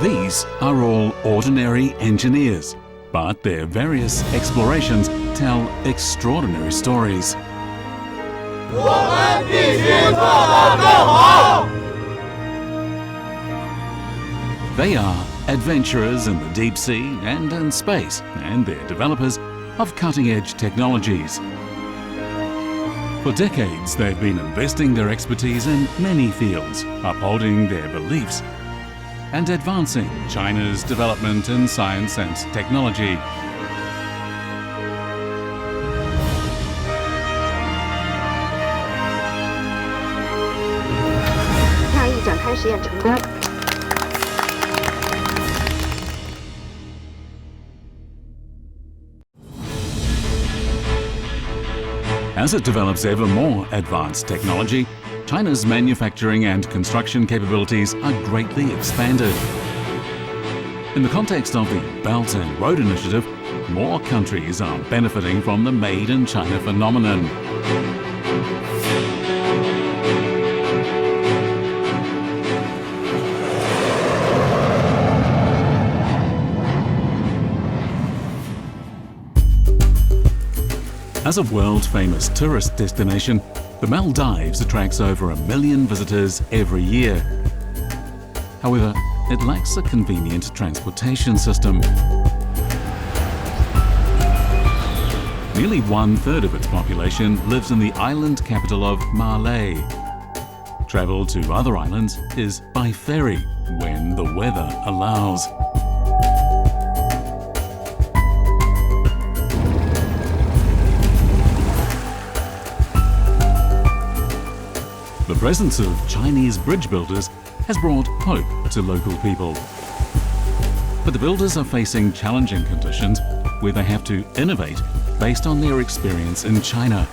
These are all ordinary engineers, but their various explorations tell extraordinary stories. They are adventurers in the deep sea and in space, and they're developers of cutting-edge technologies. For decades, they've been investing their expertise in many fields, upholding their beliefs and advancing China's development in science and technology. As it develops ever more advanced technology, China's manufacturing and construction capabilities are greatly expanded. In the context of the Belt and Road Initiative, more countries are benefiting from the Made in China phenomenon. As a world-famous tourist destination, the Maldives attracts over 1 million visitors every year. However, it lacks a convenient transportation system. Nearly 1/3 of its population lives in the island capital of Malé. Travel to other islands is by ferry when the weather allows. The presence of Chinese bridge builders has brought hope to local people. But the builders are facing challenging conditions where they have to innovate based on their experience in China.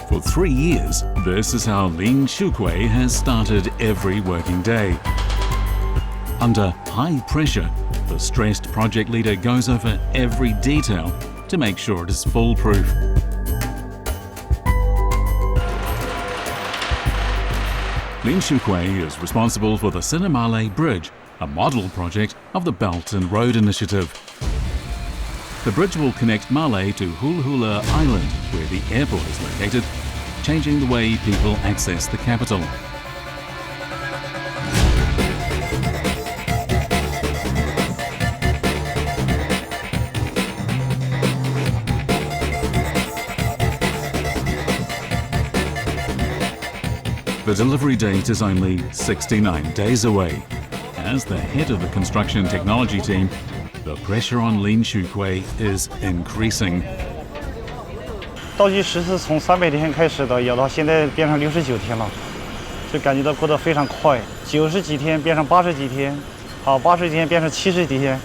For 3 years, this is how Lin Shuhui has started every working day. Under high pressure, the stressed project leader goes over every detail to make sure it is foolproof. Lin Shuhui is responsible for the Sinamalé Bridge, a model project of the Belt and Road Initiative. The bridge will connect Malé to Hulhula Island, where the airport is located, changing the way people access the capital. The delivery date is only 69 days away. As the head of the construction technology team, the pressure on Lin Shuhui is increasing. 倒计时是从300天开始的，要到现在变成69天了，就感觉到过得非常快。90几天变成80几天，好，80几天变成70几天。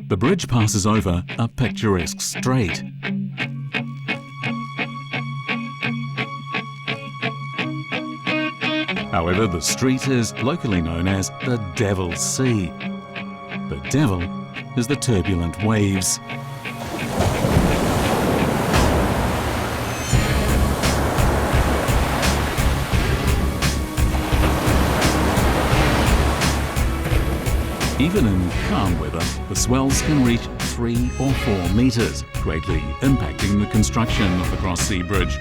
The bridge passes over a picturesque strait. However, the street is locally known as the Devil's Sea. The devil is the turbulent waves. Even in calm weather, the swells can reach 3 or 4 meters, greatly impacting the construction of the cross-sea bridge.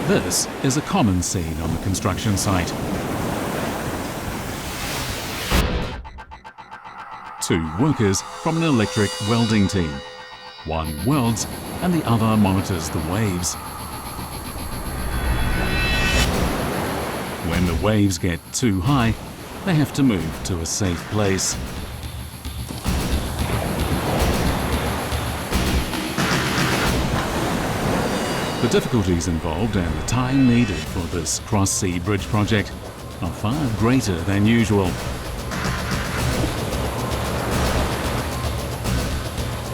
This is a common scene on the construction site. Two workers from an electric welding team. One welds and the other monitors the waves. When the waves get too high, they have to move to a safe place. The difficulties involved and the time needed for this cross-sea bridge project are far greater than usual.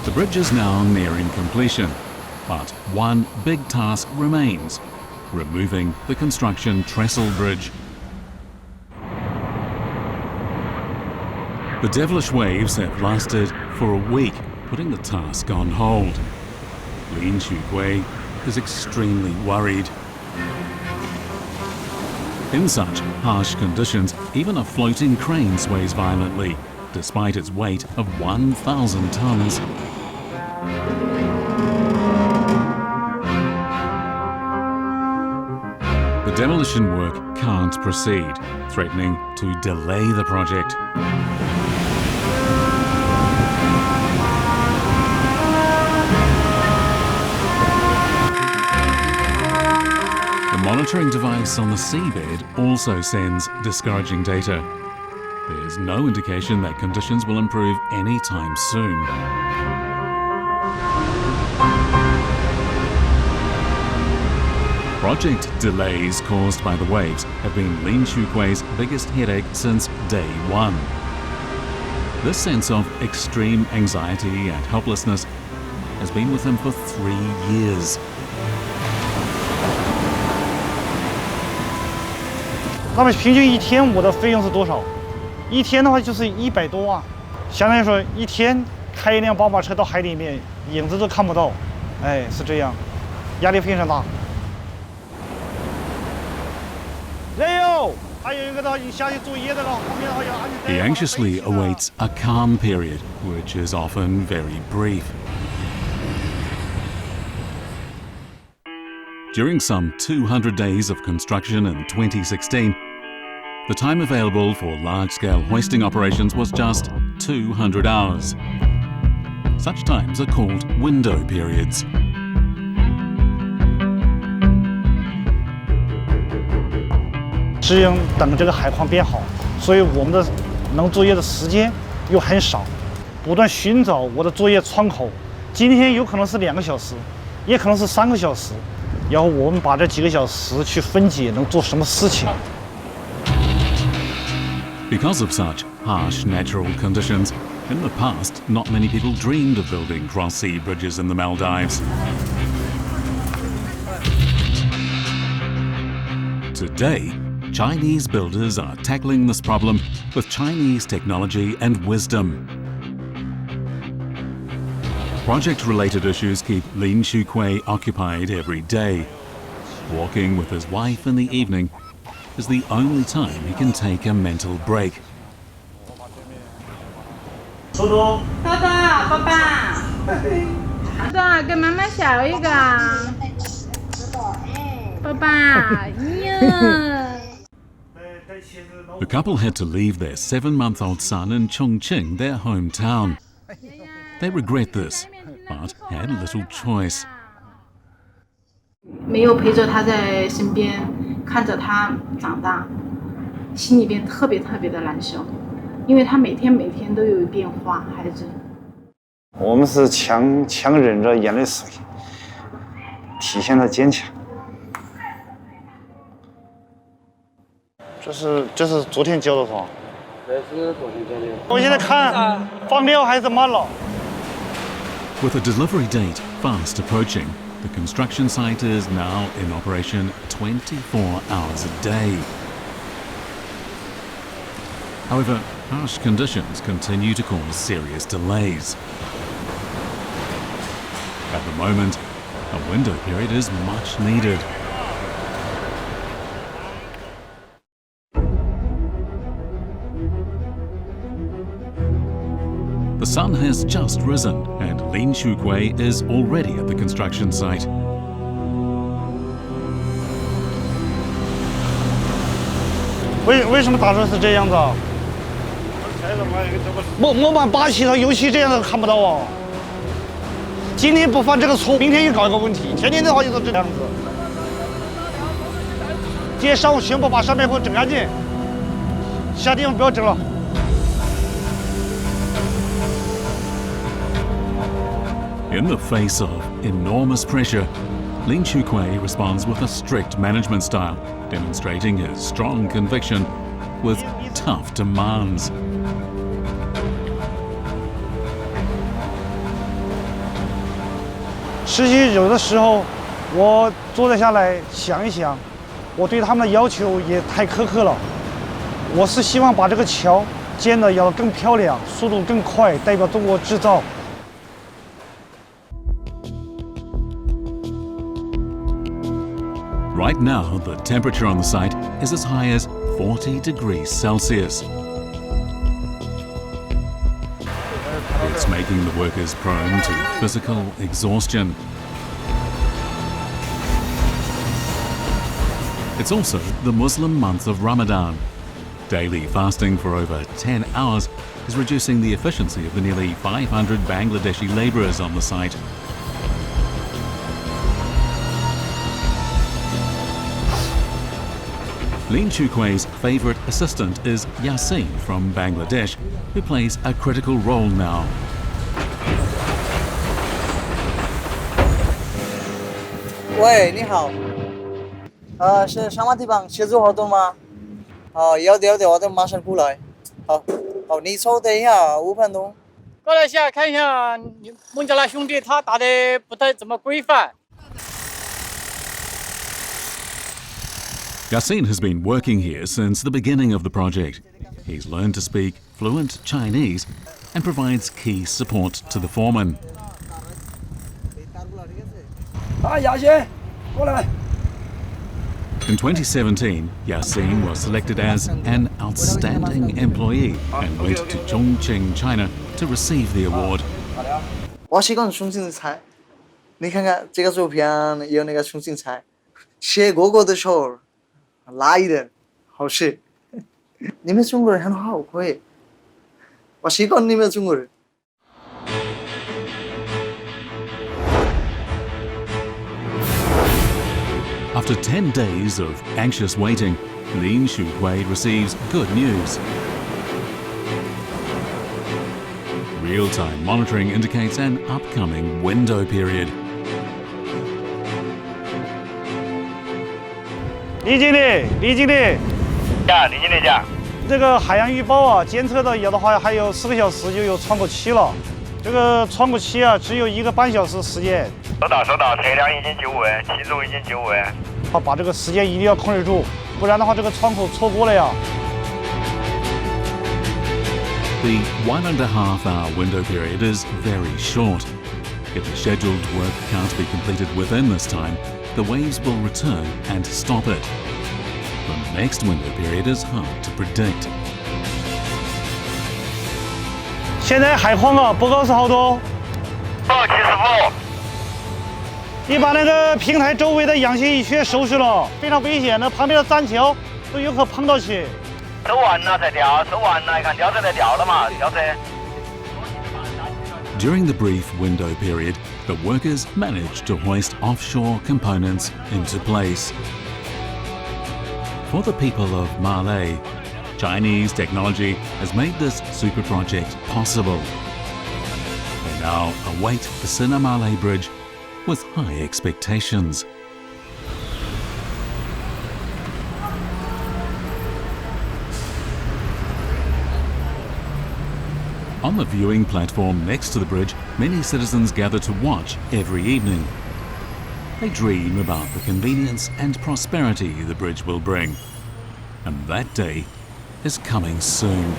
The bridge is now nearing completion, but one big task remains: removing the construction trestle bridge. The devilish waves have lasted for a week, putting the task on hold. Lin Shuhui is extremely worried. In such harsh conditions, even a floating crane sways violently, despite its weight of 1,000 tons. The demolition work can't proceed, threatening to delay the project. The monitoring device on the seabed also sends discouraging data. There's no indication that conditions will improve anytime soon. Project delays caused by the waves have been Lin Shuhui's biggest headache since day one. This sense of extreme anxiety and helplessness has been with him for 3 years. 那么平均一天我的费用是多少？一天的话就是100多万，相当于说一天开一辆宝马车到海里面，影子都看不到，哎，是这样，压力非常大。人有，还有一个的话，你下去作业的了，后面的话要安全。 He anxiously awaits a calm period, which is often very brief. During some 200 days of construction in 2016, the time available for large-scale hoisting operations was just 200 hours. Such times are called window periods. 只应等这个海况变好，所以我们的能作业的时间又很少，不断寻找我的作业窗口。今天有可能是2个小时，也可能是3个小时。 然后我们把这几个小时去分解，能做什么事情？ Because of such harsh natural conditions, in the past, not many people dreamed of building cross-sea bridges in the Maldives. Today, Chinese builders are tackling this problem with Chinese technology and wisdom. Project-related issues keep Lin Shuhui occupied every day. Walking with his wife in the evening is the only time he can take a mental break. 多多，多多，爸爸，多多，跟妈妈笑一个。爸爸，呀。 The couple had to leave their 7-month-old son in Chongqing, their hometown. They regret this, but had little choice. 没有陪着他在身边，看着他长大，心里边特别的难受，因为他每天都有变化，孩子。我们是强忍着眼泪水，体现了坚强。这是昨天交的是吧？这是昨天交的。我现在看放料还是慢了。 With a delivery date fast approaching, the construction site is now in operation 24 hours a day. However, harsh conditions continue to cause serious delays. At the moment, a window period is much needed. The sun has just risen and Lin Shuhui is already at the construction site. 为什么打出是这样子啊？我们巴西的游戏这样的看不到啊。今天不犯这个错，明天又搞一个问题，天天的话就是这样子。今天上午宣布把上面给我整干净，其他地方不要整了。In the face of enormous pressure, Lin Chukui responds with a strict management style, demonstrating his strong conviction with tough demands. 实际有的时候，我坐得下来想一想，我对他们的要求也太苛刻了。我是希望把这个桥建得要更漂亮，速度更快，代表中国制造。Right now, the temperature on the site is as high as 40 degrees Celsius. It's making the workers prone to physical exhaustion. It's also the Muslim month of Ramadan. Daily fasting for over 10 hours is reducing the efficiency of the nearly 500 Bangladeshi labourers on the site. Lin Chukui's favourite assistant is Yasin from Bangladesh, who plays a critical role now. 喂，你好，是什么地方协助活动吗？有的，我都马上过来。好，你稍等一下，5分钟。过来一下看一下，孟加拉兄弟他打的不太怎么规范。 Yasin has been working here since the beginning of the project. He's learned to speak fluent Chinese and provides key support to the foreman. In 2017, Yasin was selected as an outstanding employee and went to Chongqing, China to receive the award. 我习惯重庆的菜，你看看这个照片有那个重庆菜，吃锅锅的时候。 辣一点，好吃。你们中国人很好，可以。我习惯你们中国人。After 10 days of anxious waiting, Lin Chukui receives good news. Real-time monitoring indicates an upcoming window period. 李经理，李经理讲，这个海洋预报啊，监测到有的话还有4个小时就有窗口期了。这个窗口期啊，只有1个半小时时间。收到，车辆已经就位，机组已经就位。好，把这个时间一定要控制住，不然的话这个窗口错过了呀。 The 1.5-hour window period is very short. If the scheduled work can't be completed within this time, the waves will return and stop it. The next window period is hard to predict. 现在海况啊，波高是好多。75。你把那个平台周围的氧气全收拾了，非常危险的，旁边的栈桥都有可碰到起。收完了再吊，收完了看吊车在吊了嘛，吊车。 During the brief window period, the workers managed to hoist offshore components into place. For the people of Malé, Chinese technology has made this super project possible. They now await the Sinamalé Bridge with high expectations. On the viewing platform next to the bridge, many citizens gather to watch every evening. They dream about the convenience and prosperity the bridge will bring. And that day is coming soon.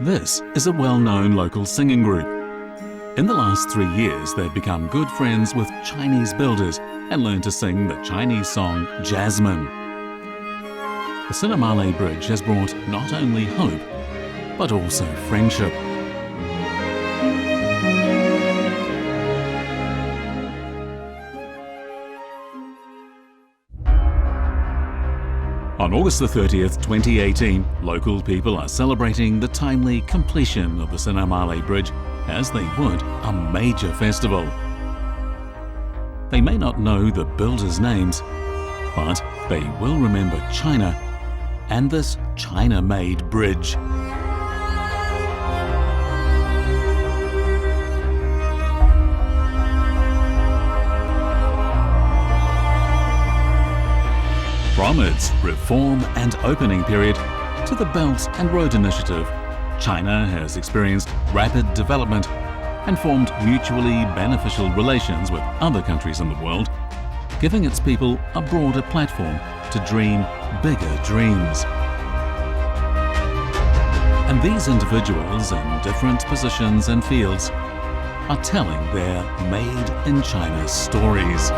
This is a well-known local singing group. In the last 3 years, they've become good friends with Chinese builders and learned to sing the Chinese song Jasmine. The Sinamalé Bridge has brought not only hope, but also friendship. On August the 30th, 2018, local people are celebrating the timely completion of the Sinamalé Bridge as they would a major festival. They may not know the builders' names, but they will remember China and this China-made bridge. From its reform and opening period to the Belt and Road Initiative, China has experienced rapid development and formed mutually beneficial relations with other countries in the world, giving its people a broader platform to dream bigger dreams. And these individuals in different positions and fields are telling their Made in China stories.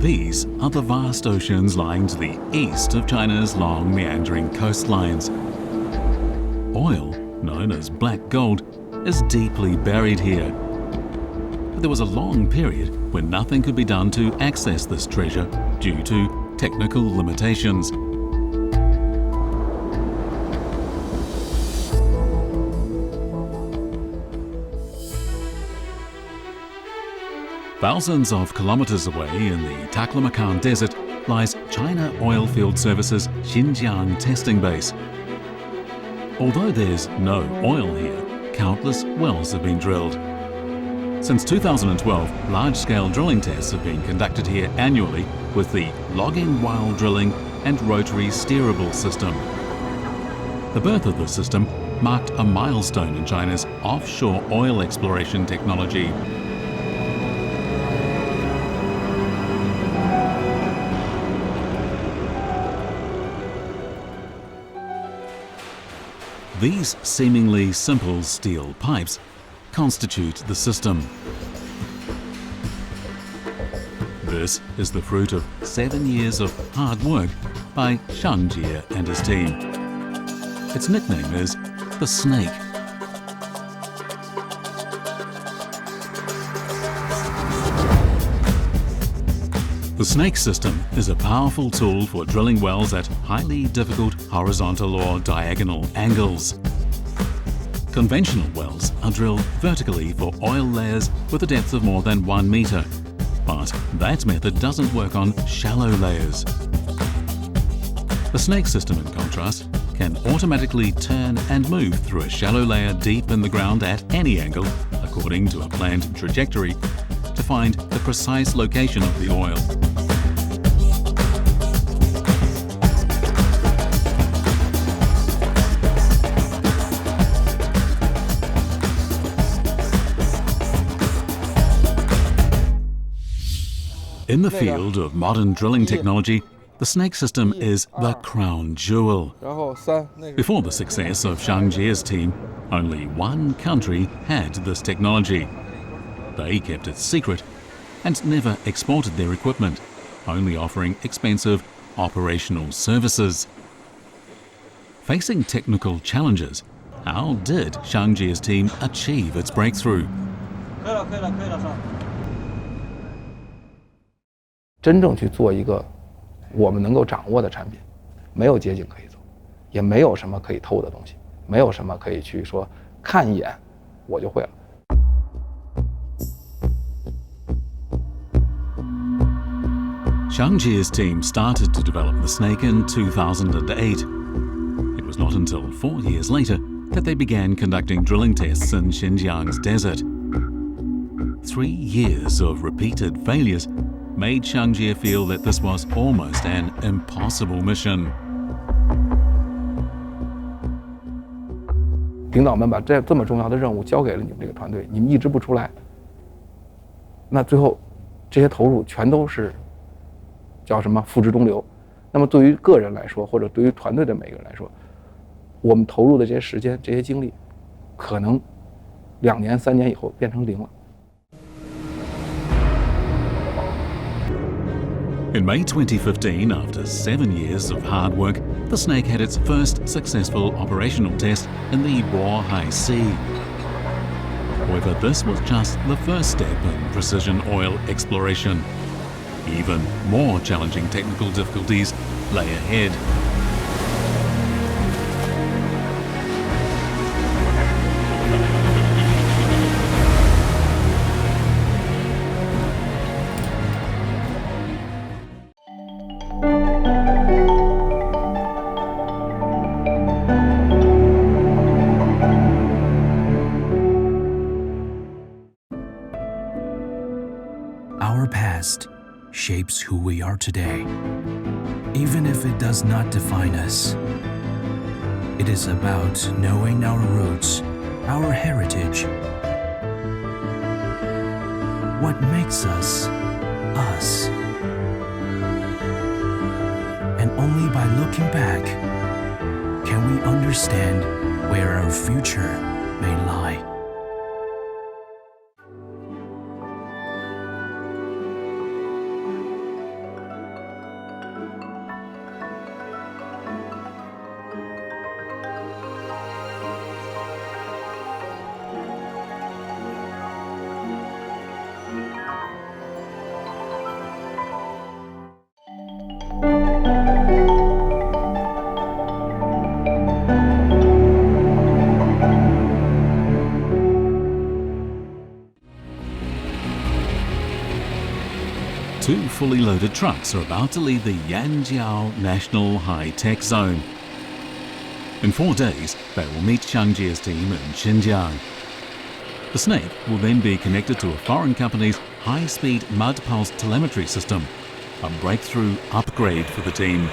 These are the vast oceans lying to the east of China's long meandering coastlines. Oil, known as black gold, is deeply buried here. But there was a long period when nothing could be done to access this treasure due to technical limitations. Thousands of kilometers away in the Taklamakan Desert lies China Oilfield Services Xinjiang testing base. Although there's no oil here, countless wells have been drilled. Since 2012, large-scale drilling tests have been conducted here annually with the logging while drilling and rotary steerable system. The birth of the system marked a milestone in China's offshore oil exploration technology. These seemingly simple steel pipes constitute the system. This is the fruit of 7 years of hard work by Shang Jie and his team. Its nickname is the Snake. The Snake system is a powerful tool for drilling wells at highly difficult horizontal or diagonal angles. Conventional wells are drilled vertically for oil layers with a depth of more than 1 meter, but that method doesn't work on shallow layers. The Snake system, in contrast, can automatically turn and move through a shallow layer deep in the ground at any angle, according to a planned trajectory, to find the precise location of the oil. In the field of modern drilling technology, the Snake system is the crown jewel. Before the success of Shang Jie's team, only one country had this technology. They kept it secret and never exported their equipment, only offering expensive operational services. Facing technical challenges, how did Shang Jie's team achieve its breakthrough? 真正去做一个我们能够掌握的产品，没有捷径可以走，也没有什么可以偷的东西，没有什么可以去说看一眼我就会了。Shang Jie's team started to develop the Snake in 2008. It was not until 4 years later that they began conducting drilling tests in Xinjiang's desert. 3 years of repeated failures made Shang Jie feel that this was almost an impossible mission. 领导们把这么重要的任务交给了你们这个团队，你们一直不出来，那最后这些投入全都是叫什么付之东流。那么对于个人来说，或者对于团队的每个人来说，我们投入的这些时间、这些精力，可能2年、3年以后变成0了。In May 2015, after 7 years of hard work, the Snake had its first successful operational test in the Bohai Sea. However, this was just the first step in precision oil exploration. Even more challenging technical difficulties lay ahead. Our past shapes who we are today, even if it does not define us. It is about knowing our roots, our heritage, what makes us, us. And only by looking back can we understand where our future may lie. Two fully loaded trucks are about to leave the Yanjiao National High-Tech Zone. In 4 days, they will meet Xiangjia's team in Xinjiang. The Snake will then be connected to a foreign company's high-speed mud pulse telemetry system, a breakthrough upgrade for the team.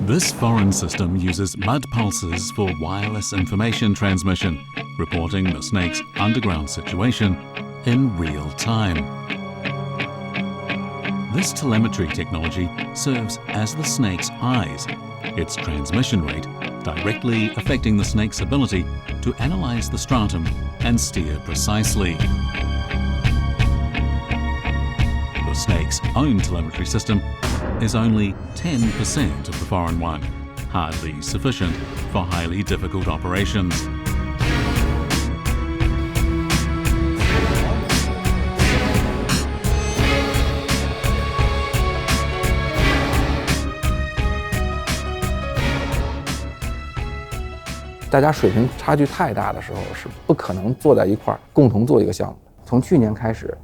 This foreign system uses mud pulses for wireless information transmission, reporting the Snake's underground situation in real time. This telemetry technology serves as the Snake's eyes, its transmission rate directly affecting the Snake's ability to analyze the stratum and steer precisely. The Snake's own telemetry system is only 10% of the foreign one, hardly sufficient for highly difficult operations. "大家水平差距太大的时候，是不可能坐在一块儿共同做一个项目。从去年开始，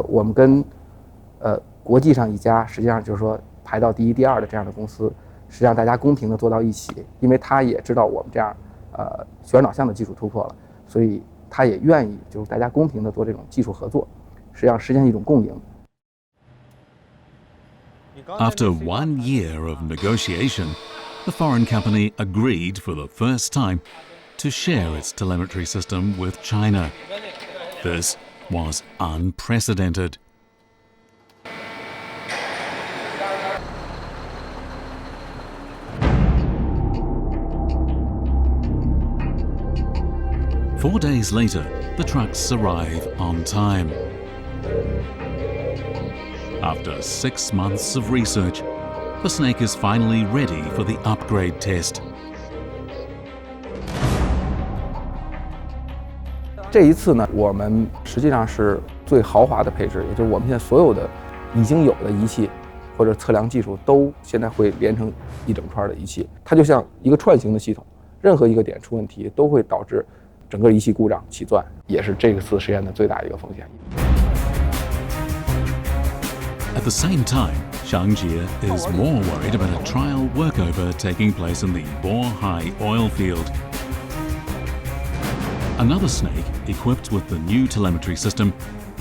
我们跟国际上一家实际上就是说排到第1、第2的这样的公司，实际上大家公平的做到一起，因为他也知道我们这样旋转导向的技术突破了，所以他也愿意就是大家公平的做这种技术合作，实际上实现一种共赢。After 1 year of negotiation, the foreign company agreed for the first time to share its telemetry system with China. This was unprecedented. Four days later, the trucks arrive on time. After 6 months of research, the Snake is finally ready for the upgrade test. 这一次呢，我们实际上是最豪华的配置，也就是我们现在所有的已经有的仪器或者测量技术都现在会连成一整串的仪器，它就像一个串行的系统，任何一个点出问题都会导致整个仪器故障起钻，也是这次实验的最大一个风险。At the same time, Xiangjia is more worried about a trial workover taking place in the Bohai oil field. Another Snake, equipped with the new telemetry system,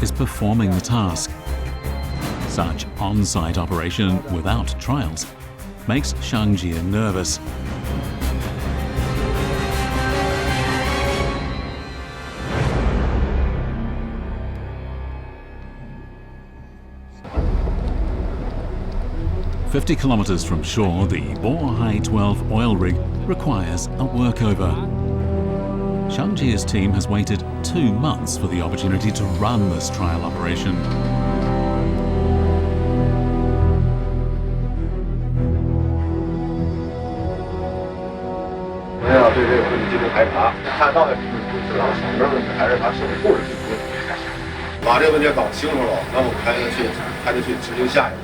is performing the task. Such on-site operation without trials makes Shang Jie nervous. "50 kilometers from shore, the Bohai 12 oil rig requires a workover. Shang Jie's team has waited 2 months for the opportunity to run this trial operation. 我们要对这个问题进行排查，看到底是质量水平问题，还是它手部的问题。把这个问题搞清楚了，那我们才能去执行下一步。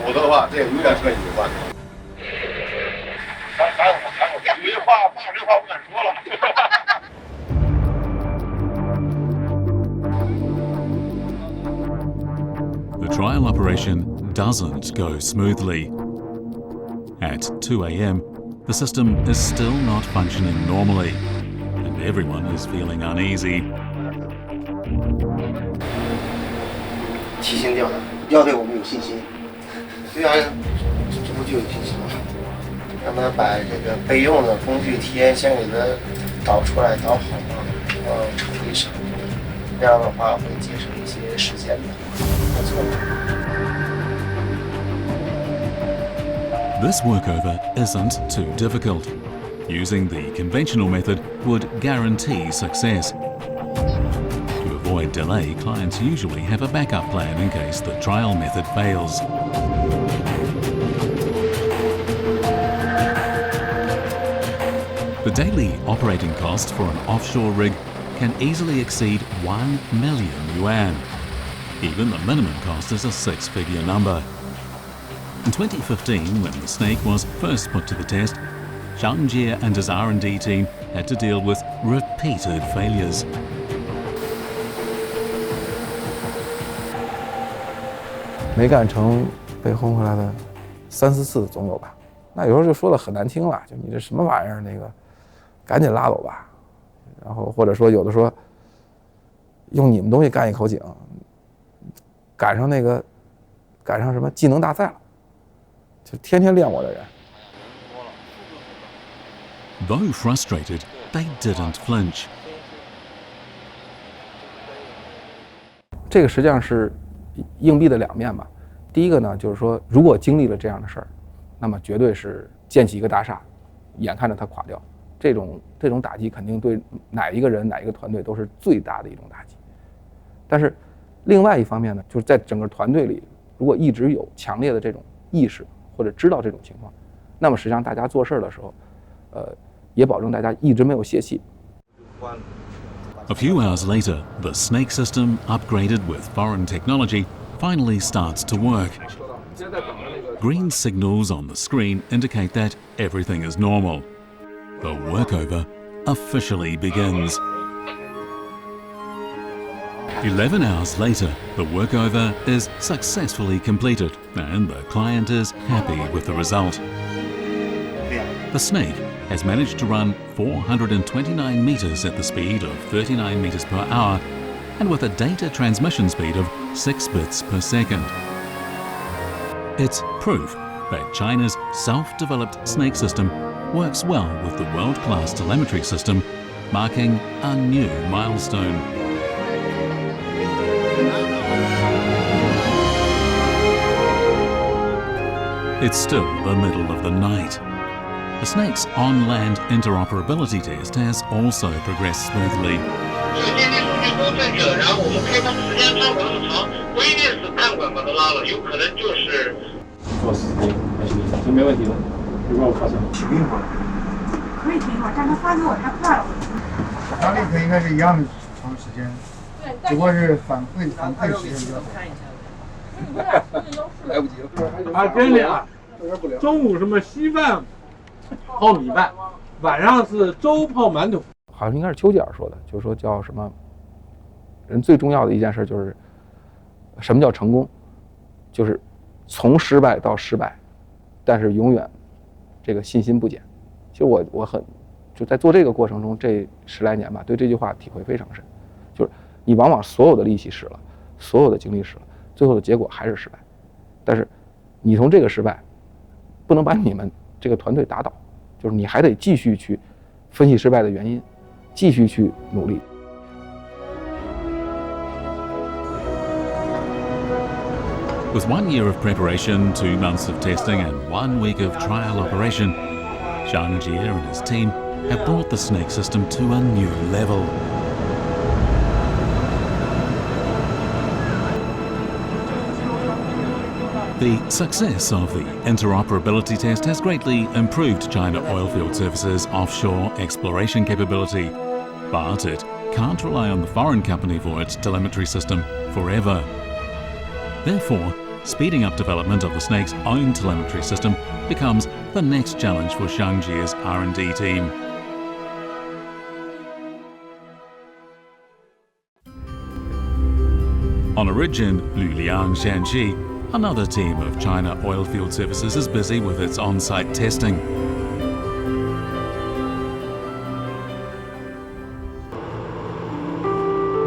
否则的话，这个永远是个隐患。有些话不敢说了。The trial operation doesn't go smoothly. At 2 a.m., the system is still not functioning normally, and everyone is feeling uneasy. 提心吊胆，要对我们有信心。对啊，这不就有信心吗？让他把这个备用的工具提前先给他导出来，导好了，场地上，这样的话会节省一些时间的。没错。This workover isn't too difficult. Using the conventional method would guarantee success. To avoid delay, clients usually have a backup plan in case the trial method fails. The daily operating cost for an offshore rig can easily exceed 1 million yuan. Even the minimum cost is a 6-figure number. In 2015, when the Snake was first put to the test, Shang Jie and his R&D team had to deal with repeated failures. 没干成，被轰回来的3、4次总有吧。那有时候就说的很难听了，就你这什么玩意儿，那个赶紧拉走吧。然后或者说有的说用你们东西干一口井，赶上什么技能大赛了，就天天练我的人。Though frustrated, they didn't flinch. 这个实际上是硬币的2面吧。第一个呢，就是说，如果经历了这样的事儿，那么绝对是建起一个大厦，眼看着它垮掉。这种打击肯定对哪一个人、哪一个团队都是最大的一种打击。但是，另外一方面呢，就是在整个团队里，如果一直有强烈的这种意识或者知道这种情况，那么实际上大家做事的时候，也保证大家一直没有泄气。A few hours later, the Snake system, upgraded with foreign technology, finally starts to work. Green signals on the screen indicate that everything is normal. The workover officially begins. 11 hours later, the workover is successfully completed, and the client is happy with the result. The Snake has managed to run 429 meters at the speed of 39 meters per hour and with a data transmission speed of 6 bits per second. It's proof that China's self-developed Snake system works well with the world-class telemetric system, marking a new milestone. It's still the middle of the night. The Snake's on-land interoperability test has also progressed smoothly. 做死定还行，这没问题的，一会儿我发现。可以停一会儿，但他发给我太快了。它那个应该是一样的长时间，只不过是反馈时间比较短。来不及了。啊，真的啊！中午什么稀饭泡米饭，晚上是粥泡馒头。好像应该是丘吉尔说的，就是说叫什么，人最重要的一件事就是什么叫成功，就是从失败到失败，但是永远这个信心不减。其实我就在做这个过程中，这10来年吧，对这句话体会非常深，就是你往往所有的力气使了，所有的精力使了，最后的结果还是失败。但是你从这个失败，不能把你们这个团队打倒，就是你还得继续去分析失败的原因，继续去努力。With 1 year of preparation, 2 months of testing and 1 week of trial operation, Zhang Jie and his team have brought the snake system to a new level. The success of the interoperability test has greatly improved China Oilfield Services' offshore exploration capability, but it can't rely on the foreign company for its telemetry system forever. Therefore, speeding up development of the snake's own telemetry system becomes the next challenge for Zhang Jie's R&D team. On a ridge in Luliang, Shanxi, another team of China Oilfield Services is busy with its on-site testing.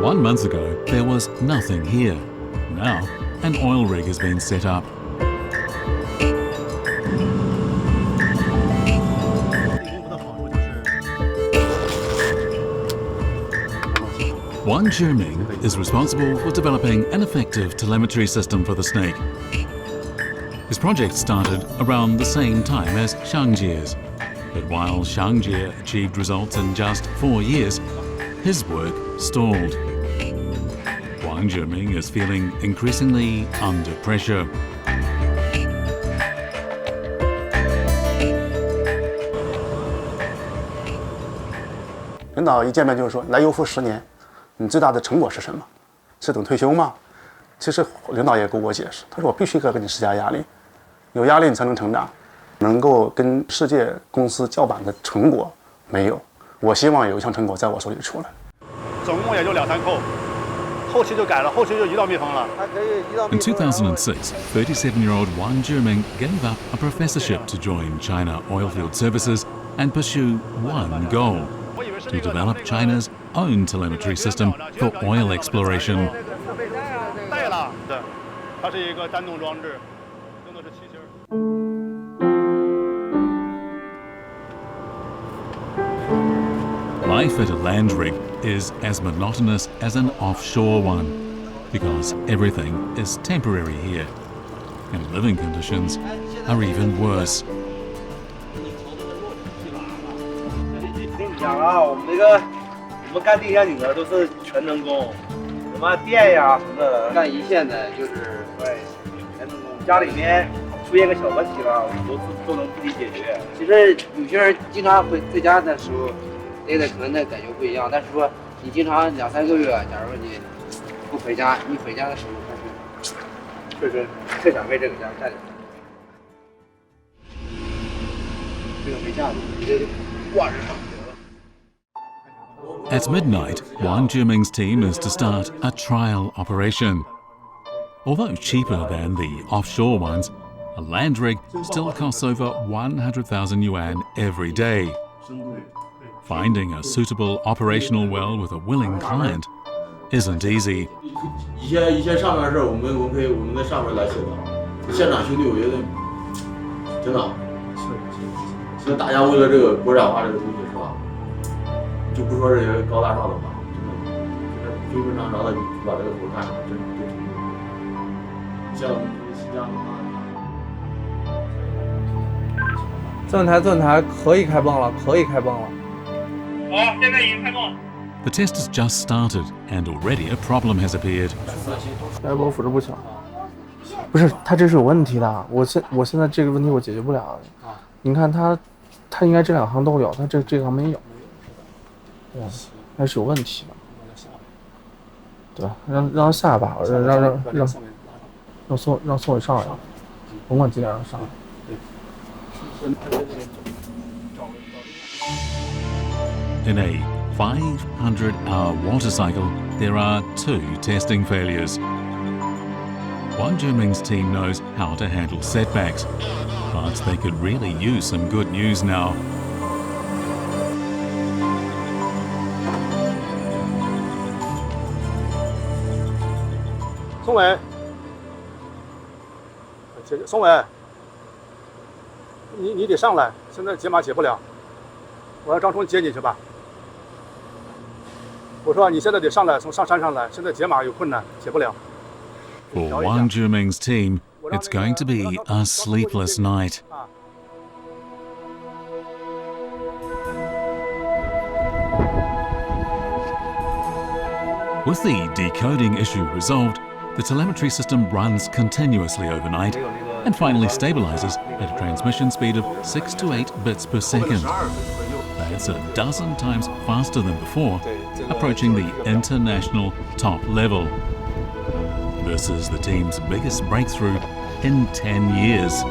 One month ago, there was nothing here. Now, an oil rig has been set up. Wang Zhiming is responsible for developing an effective telemetry system for the snake. His project started around the same time as Zhang Jie's, but while Zhang Jie achieved results in just 4 years, his work stalled. Wang Zhiming is feeling increasingly under pressure. 领导一见面就是说，来优抚10年，你最大的成果是什么？是等退休吗？其实领导也跟我解释，他说我必须给你施加压力，有压力你才能成长，能够跟世界公司叫板的成果没有。我希望有一项成果在我手里出来。总共也就2、3扣。 后期就改了，后期就移到密封了。In 2006, 37-year-old Wang Zhiming gave up a professorship to join China Oilfield Services and pursue one goal: to develop China's own telemetry system for oil exploration. 带了，对，它是一个单动装置，用的是气芯。 Life at a land rig is as monotonous as an offshore one, because everything is temporary here, and living conditions are even worse. 跟你讲啊，我们干地下艇的都是全能工，什么电呀什么的，干一线的就是对全能工。家里面出现个小问题了，我们都能自己解决。其实有些人经常会在家的时候。 那个可能那感觉不一样，但是说你经常2、3个月，假如你不回家，你回家的时候，但是确实特想为这个家干点。这个没架子，你这挂着上得了。 At midnight, Wang Zhiming's team is to start a trial operation. Although cheaper than the offshore ones, a land rig still costs over 100,000 yuan every day. Finding a suitable operational well with a willing client isn't easy. 一些上面的事儿，我们可以我们在上面来协调。现场兄弟，我觉得真的，那大家为了这个国产化这个东西是吧？就不说这些高大上的话，真的，非常常的把这个活干了，真像新疆的话。钻台可以开泵了，可以开泵了。 The test has just started, and already a problem has appeared. 该波腐蚀不小，不是它这是有问题的。我现在这个问题我解决不了。你看它应该这2行都有，它这行没有，对，还是有问题的。对，让他下吧，让宋伟上来，甭管几点让上来。 In a 500-hour water cycle, there are 2 testing failures. Wang Zhiming's team knows how to handle setbacks, but they could really use some good news now. 宋伟，宋伟，你得上来，现在解码解不了，我让张冲接你去吧。我说你现在得上来，从上山上来，现在解码有困难，解不了。For Wang Zhiming's team, it's going to be a sleepless night. With the decoding issue resolved, the telemetry system runs continuously overnight and finally stabilizes at a transmission speed of 6 to 8 bits per second. That's a dozen times faster than before, approaching the international top level. This is the team's biggest breakthrough in 10 years.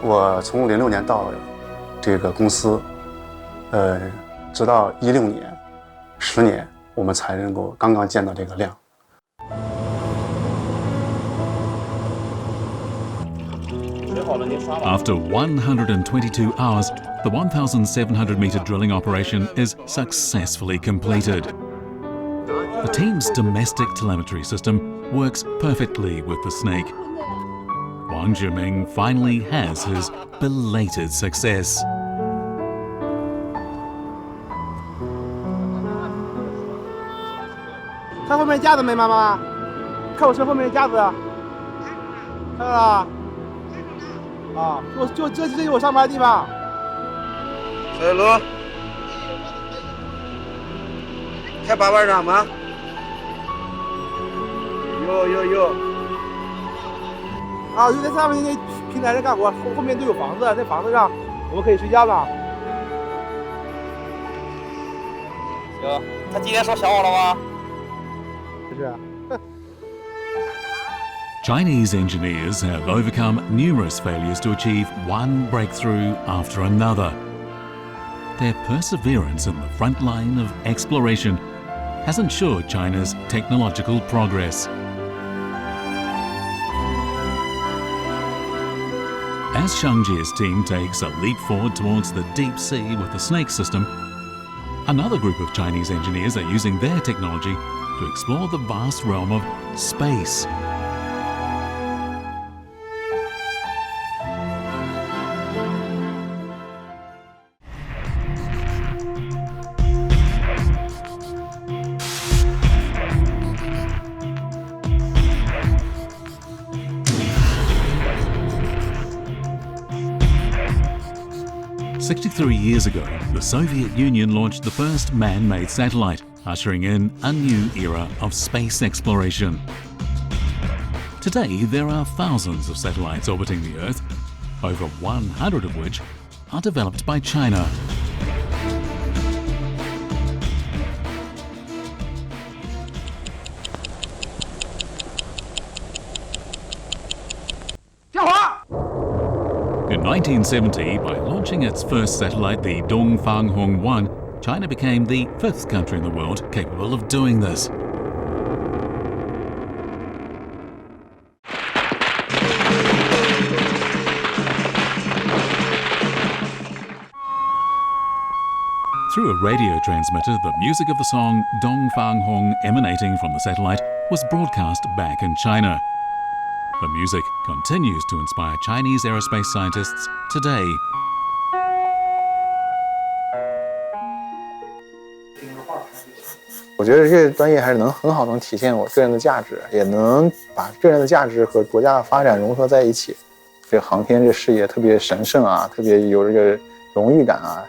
我从06年到这个公司，直到16年，10年，我们才能够刚刚见到这个量。After 122 hours, the 1,700-meter drilling operation is successfully completed. The team's domestic telemetry system works perfectly with the snake. Wang Zhiming finally has his belated success. 看后面架子没，妈妈？看我车后面的架子。看到了。啊，这就是我上班的地方。小卢，开八班场吗？有。啊，就在上面那平台上干活，后面都有房子，在房子上我们可以睡觉了。行，他今天说想我了吗？不是。Chinese engineers have overcome numerous failures to achieve one breakthrough after another. Their perseverance in the front line of exploration has ensured China's technological progress. As Shangji's team takes a leap forward towards the deep sea with the snake system, another group of Chinese engineers are using their technology to explore the vast realm of space. "63 years ago, the Soviet Union launched the first man-made satellite, ushering in a new era of space exploration. Today, there are thousands of satellites orbiting the Earth, over 100 of which are developed by China. In 1970, by launching its first satellite, the Dongfang-Hong-1, China became the fifth country in the world capable of doing this. Through a radio transmitter, the music of the song Dongfang-Hong emanating from the satellite was broadcast back in China. The music continues to inspire Chinese aerospace scientists today. 我觉得这个专业还是很好体现我个人的价值，也能把个人的价值和国家的发展融合在一起。这个航天这事业特别神圣啊，特别有这个荣誉感啊。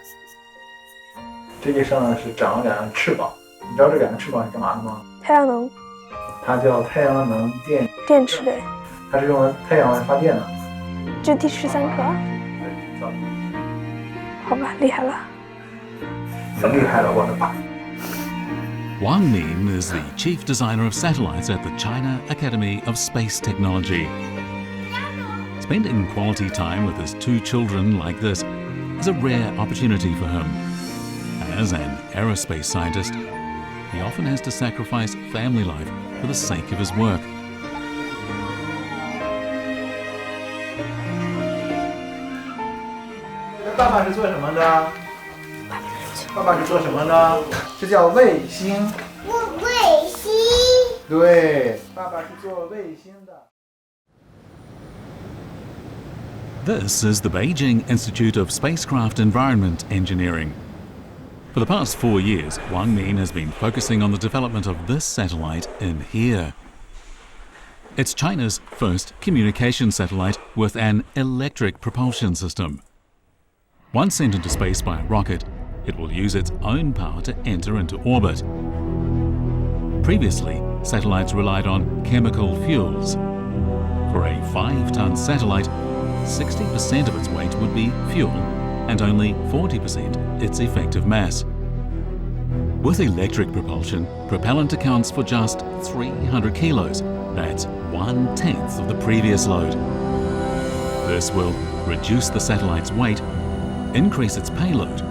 这个上呢是长了两个翅膀，你知道这两个翅膀是干嘛的吗？太阳能。它叫太阳能电池对。它是用太阳来发电的。这第13颗。好吧，厉害了。很厉害了，我的爸。Wang Ning is the chief designer of satellites at the China Academy of Space Technology. Spending quality time with his two children like this is a rare opportunity for him. As an aerospace scientist, he often has to sacrifice family life for the sake of his work. 爸爸是做什么的？打羽毛球。爸爸是做什么呢？这叫卫星。卫星。对，爸爸是做卫星的。This is the Beijing Institute of Spacecraft Environment Engineering. For the past 4 years, Wang Min has been focusing on the development of this satellite in here. It's China's first communication satellite with an electric propulsion system. Once sent into space by a rocket, it will use its own power to enter into orbit. Previously, satellites relied on chemical fuels. For a 5-ton satellite, 60% of its weight would be fuel and only 40% its effective mass. With electric propulsion, propellant accounts for just 300 kilos. That's 1/10 of the previous load. This will reduce the satellite's weight, increase its payload,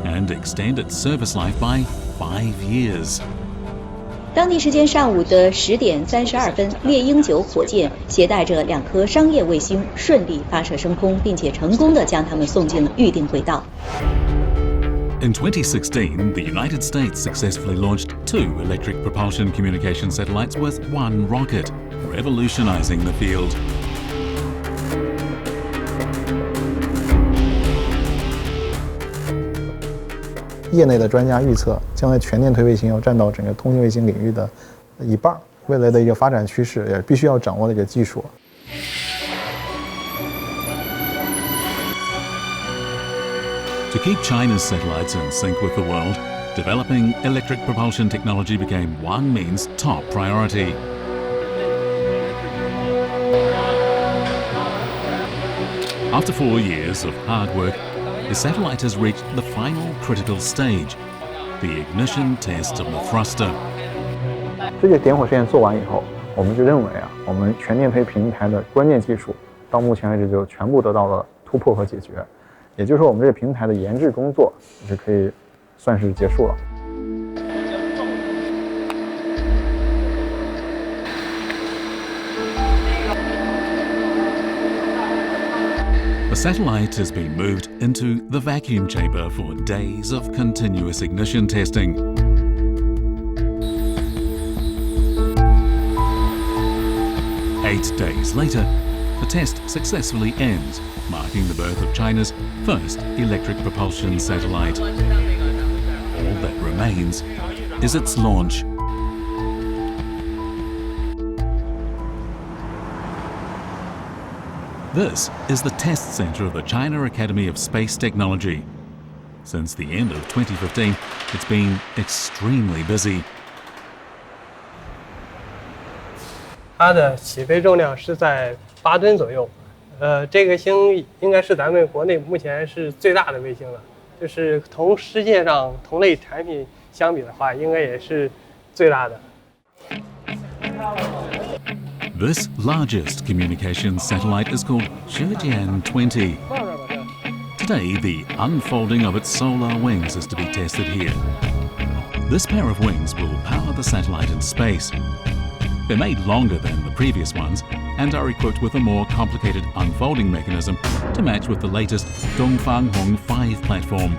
and extend its service life by 5 years. 当地时间上午的10点32分，猎鹰9火箭携带着2颗商业卫星顺利发射升空，并且成功地将它们送进了预定轨道。In 2016, the United States successfully launched 2 electric propulsion communication satellites with 1 rocket, revolutionizing the field. 业内的专家预测，将来全电推卫星要占到整个通信卫星领域的1半，未来的一个发展趋势，也必须要掌握的一个技术。To keep China's satellites in sync with the world, developing electric propulsion technology became Wang Min's top priority. After 4 years of hard work, the satellite has reached the final critical stage, the ignition test of the thruster. 这个点火实验做完以后，我们就认为我们全电推平台的关键技术到目前为止就全部得到了突破和解决，也就是说我们这个平台的研制工作就可以算是结束了。The satellite has been moved into the vacuum chamber for days of continuous ignition testing. Eight days later, the test successfully ends, marking the birth of China's first electric propulsion satellite. All that remains is its launch. This is the test center of the China Academy of Space Technology. Since the end of 2015, it's been extremely busy. 它的起飞重量是在8吨左右，这个星应该是咱们国内目前是最大的卫星了，就是同世界上同类产品相比的话，应该也是最大的。This largest communications satellite is called Zhejiang 20. Today, the unfolding of its solar wings is to be tested here. This pair of wings will power the satellite in space. They're made longer than the previous ones and are equipped with a more complicated unfolding mechanism to match with the latest Dongfanghong 5 platform.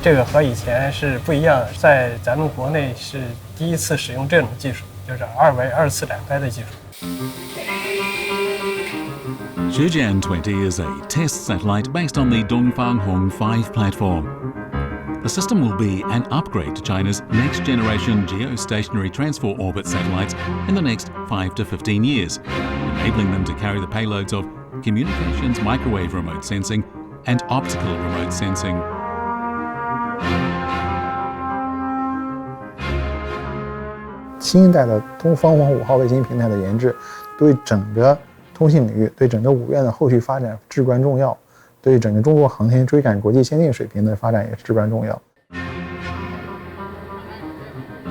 这个和以前是不一样的，在咱们国内是第一次使用这种技术，就是2维2次展开的技术。Zhejiang 20 is a test satellite based on the Dongfanghong 5 platform. The system will be an upgrade to China's next-generation geostationary transfer orbit satellites in the next 5 to 15 years, enabling them to carry the payloads of communications microwave remote sensing and optical remote sensing. 新一代的东方黄5号卫星平台的研制，对整个通信领域、对整个5院的后续发展至关重要，对整个中国航天追赶国际先进水平的发展也至关重要。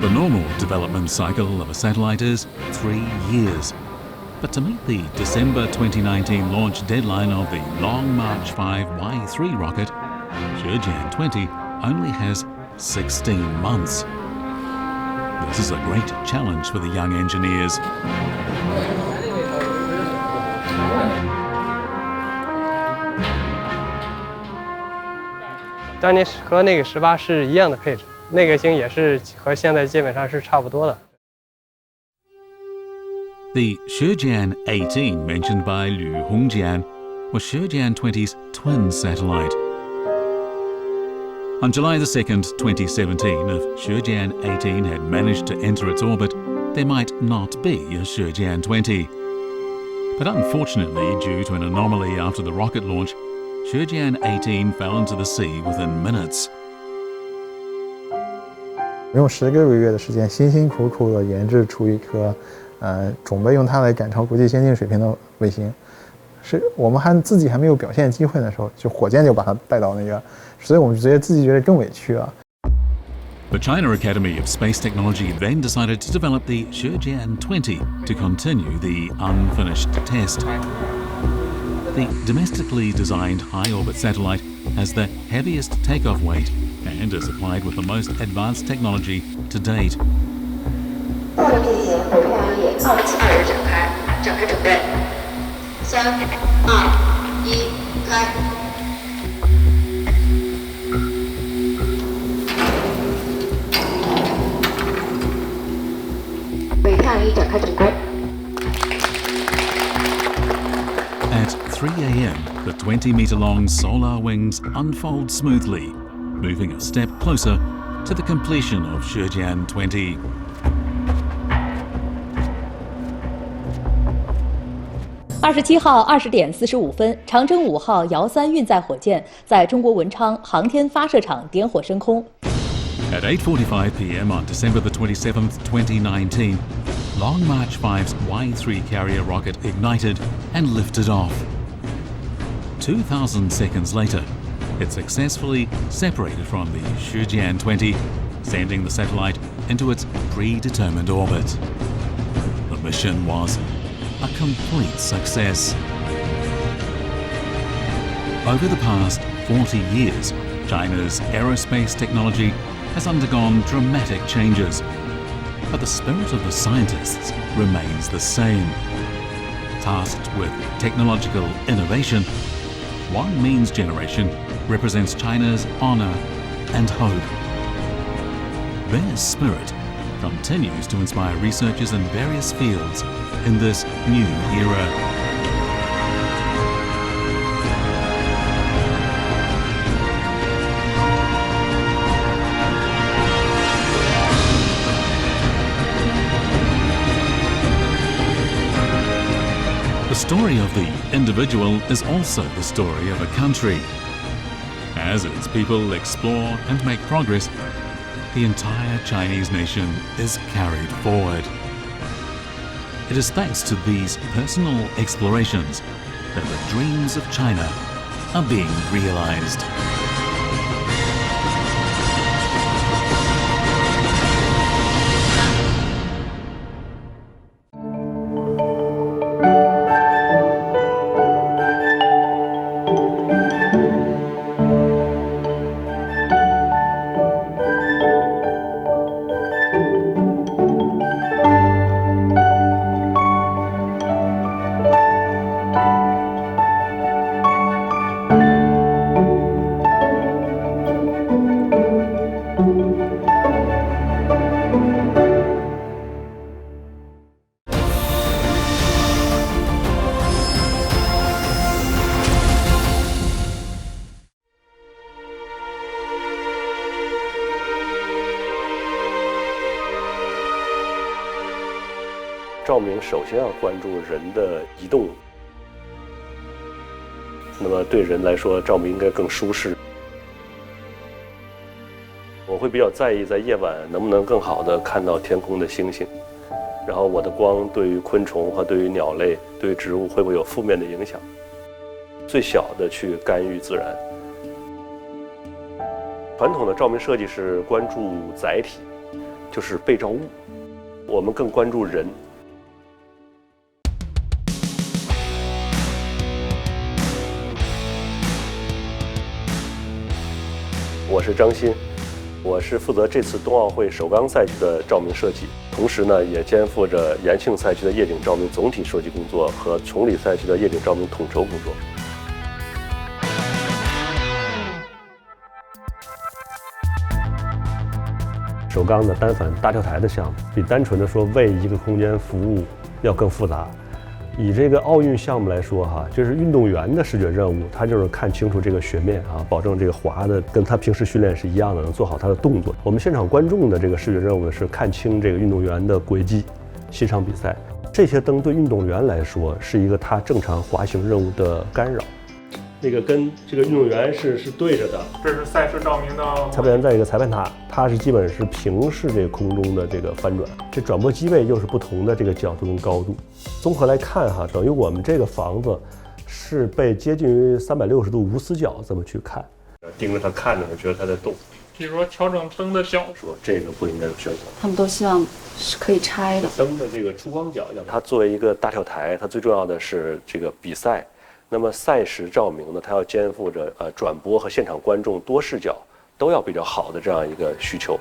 The normal development cycle of a satellite is 3 years. But to meet the December 2019 launch deadline of the Long March 5 Y3 rocket, Zhejiang 20 only has 16 months. This is a great challenge for the young engineers.当年和那个18是一样的配置，那个星也是和现在基本上是差不多的。The Shijian 18 mentioned by Liu Hongjian was Shijian 20's twin satellite. On July 2nd, 2017, if Shijian 18 had managed to enter its orbit, there might not be a Shijian 20. But unfortunately, due to an anomaly after the rocket launch, Shijian 18 fell into the sea within minutes. 用10个月的时间，辛辛苦苦的研制出一颗，准备用它来赶超国际先进水平的卫星，是我们自己还没有表现机会的时候，就火箭就把它带到那个，所以我们自己觉得更委屈了。The China Academy of Space Technology then decided to develop the Shijian 20 to continue the unfinished test. The domestically designed high-orbit satellite has the heaviest takeoff weight and is applied with the most advanced technology to date. 到了地点，北太阳眼2起2人展开，准备，3、2、1，开。北太阳1展开准归。At 3 a.m., the 20-meter-long solar wings unfold smoothly, moving a step closer to the completion of Shijian 20. 27号20点45分，长征5号遥3运载火箭在中国文昌航天发射场点火升空。At 8:45 p.m. on December the 27th, 2019, Long March 5's Y3 carrier rocket ignited and lifted off. 2,000 seconds later, it successfully separated from the Shijian 20, sending the satellite into its predetermined orbit. The mission was a complete success. Over the past 40 years, China's aerospace technology has undergone dramatic changes, but the spirit of the scientists remains the same. Tasked with technological innovation, one means generation represents China's honor and hope. Their spirit continues to inspire researchers in various fields in this new era. The story of the individual is also the story of a country. As its people explore and make progress, the entire Chinese nation is carried forward. It is thanks to these personal explorations that the dreams of China are being realized.照明首先要关注人的移动，那么对人来说，照明应该更舒适。我会比较在意在夜晚能不能更好的看到天空的星星，然后我的光对于昆虫和对于鸟类、对于植物会不会有负面的影响，最小的去干预自然。传统的照明设计是关注载体，就是被照物，我们更关注人。我是张鑫，我是负责这次冬奥会首钢赛区的照明设计，同时呢也肩负着延庆赛区的夜景照明总体设计工作和崇礼赛区的夜景照明统筹工作。首钢的单反大跳台的项目，比单纯的说为一个空间服务要更复杂。以这个奥运项目来说哈，就是运动员的视觉任务，他就是看清楚这个雪面啊，保证这个滑的跟他平时训练是一样的，能做好他的动作。我们现场观众的这个视觉任务呢，是看清这个运动员的轨迹，欣赏比赛。这些灯对运动员来说是一个他正常滑行任务的干扰。那个跟这个运动员是对着的，这是赛事照明的裁判员在一个裁判塔，它是基本是平视这个空中的这个翻转，这转播机位又是不同的这个角度跟高度。综合来看哈，等于我们这个房子是被接近于360度无死角这么去看，盯着它看着，觉得它在动。比如说调整灯的角度，说这个不应该有选择。他们都希望是可以拆的。灯的这个出光角，它作为一个大跳台，它最重要的是这个比赛。那么赛时照明呢，它要肩负着转播和现场观众多视角都要比较好的这样一个需求。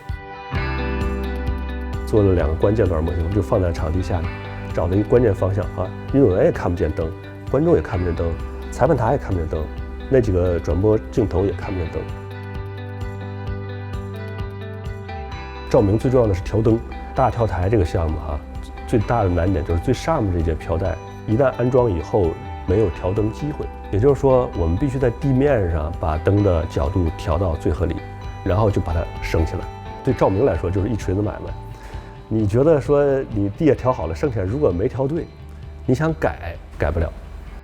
做了2个关键杆模型，就放在场地下面，找了一个关键方向啊，运动员也看不见灯，观众也看不见灯，裁判塔也看不见灯，那几个转播镜头也看不见灯。照明最重要的是调灯，大跳台这个项目哈，最大的难点就是最上面这节飘带，一旦安装以后。没有调灯机会，也就是说，我们必须在地面上把灯的角度调到最合理，然后就把它升起来。对照明来说，就是一锤子买卖。你觉得说你地下调好了，剩下如果没调对，你想改不了。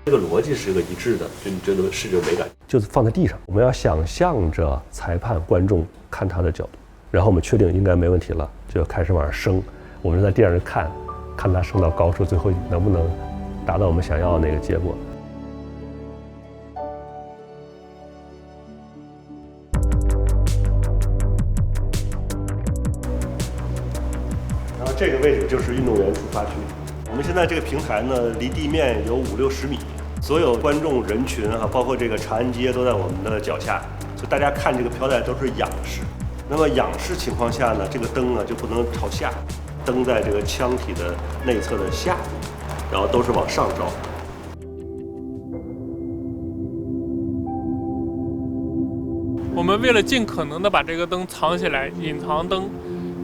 这个逻辑是个一致的，就你觉得视觉美感就是放在地上，我们要想象着裁判、观众看他的角度，然后我们确定应该没问题了，就开始往上升。我们在地上看它升到高处，最后能不能达到我们想要的那个结果。然后这个位置就是运动员出发区。我们现在这个平台呢，离地面有50-60米，所有观众人群啊，包括这个长安街都在我们的脚下，所以大家看这个飘带都是仰视。那么仰视情况下呢，这个灯呢就不能朝下，灯在这个腔体的内侧的下部。然后都是往上照。我们为了尽可能的把这个灯藏起来，隐藏灯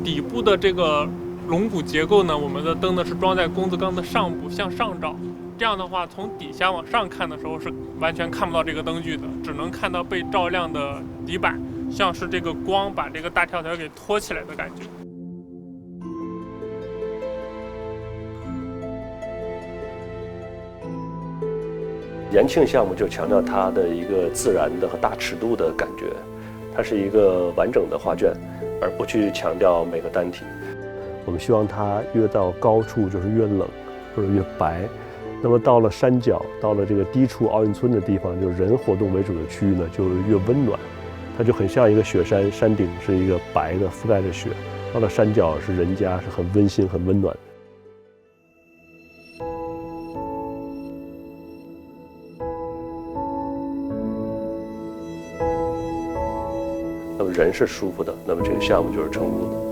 底部的这个龙骨结构呢，我们的灯呢是装在工字钢的上部向上照。这样的话，从底下往上看的时候是完全看不到这个灯具的，只能看到被照亮的底板，像是这个光把这个大跳台给托起来的感觉。延庆项目就强调它的一个自然的和大尺度的感觉，它是一个完整的画卷，而不去强调每个单体。我们希望它越到高处就是越冷或者越白，那么到了山脚，到了这个低处奥运村的地方，就是人活动为主的区域呢，就越温暖。它就很像一个雪山，山顶是一个白的覆盖着雪，到了山脚是人家，是很温馨很温暖。那么人是舒服的，那么这个项目就是成功的。